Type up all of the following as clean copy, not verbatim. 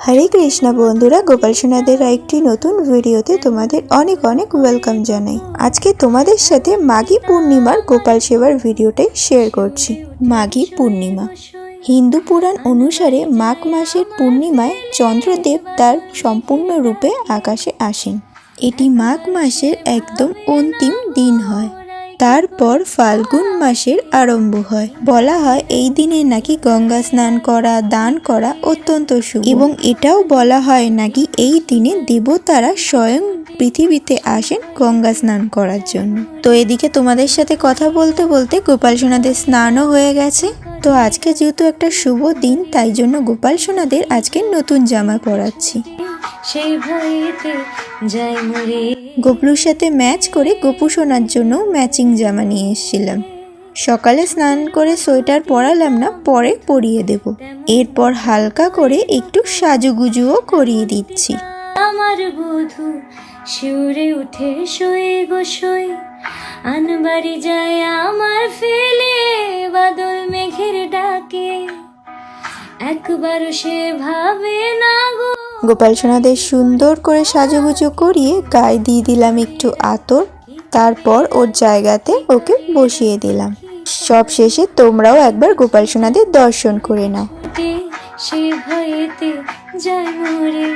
হরে কৃষ্ণ বন্ধুরা, গোপাল সোনাদের একটি নতুন ভিডিওতে তোমাদের অনেক অনেক ওয়েলকাম জানাই। আজকে তোমাদের সাথে মাঘী পূর্ণিমার গোপাল সেবার ভিডিওটাই শেয়ার করছি। মাঘী পূর্ণিমা হিন্দু পুরাণ অনুসারে মাঘ মাসের পূর্ণিমায় চন্দ্রদেব তার সম্পূর্ণ রূপে আকাশে আসেন। এটি মাঘ মাসের একদম অন্তিম দিন হয়। তারপর ফাল্গুন মাসের আরম্ভ হয়। বলা হয় এই দিনে নাকি গঙ্গা স্নান করা, দান করা অত্যন্ত শুভ, এবং এটাও বলা হয় নাকি এই দিনে দেবতারা স্বয়ং পৃথিবীতে আসেন গঙ্গা স্নান করার জন্য। তো এদিকে তোমাদের সাথে কথা বলতে বলতে গোপাল সোনাদের স্নানও হয়ে গেছে। তো আজকে যেহেতু একটা শুভ দিন, তাই জন্য গোপাল সোনাদের আজকে নতুন জামা পরাচ্ছি। গোপলুর সাথে ম্যাচ করে গোপু সোনার জন্য ম্যাচিং জামা নিয়ে এসেছিলাম। সকালে স্নান করে সোয়েটার পরালাম না, পরে পরিয়ে দেব। এরপর হালকা করে একটু সাজুগুজুও করিয়ে দিচ্ছি। আমার বধূ শিউরে উঠে শোয়ে গো শোয়, আনবাড়ি যায় আমার ফেলে বাদল মেঘের ডাকে, একবারও সে ভাবে না গো। গোপাল সোনাদের সুন্দর করে সাজুগুজু করিয়ে গায়ে দিয়ে দিলাম একটু আতর। তারপর ওর জায়গাতে ওকে বসিয়ে দিলাম। সব শেষে তোমরাও একবার গোপাল সোনাদের দর্শন করে নাও। সে ভয়েতে যায় মরে,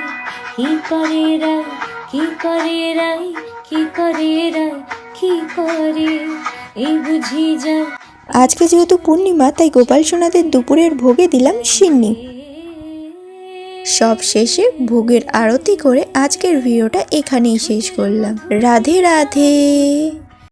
কি করে রাই, কি করে রাই, কি করে রাই, কি করে এই বুঝি যায়। আজকে যেহেতু পূর্ণিমা, তাই গোপাল সোনাদের দুপুরের ভোগে দিলাম সিন্নি। সব শেষে ভোগের আরতি করে আজকের ভিডিওটা এখানেই শেষ করলাম। রাধে রাধে।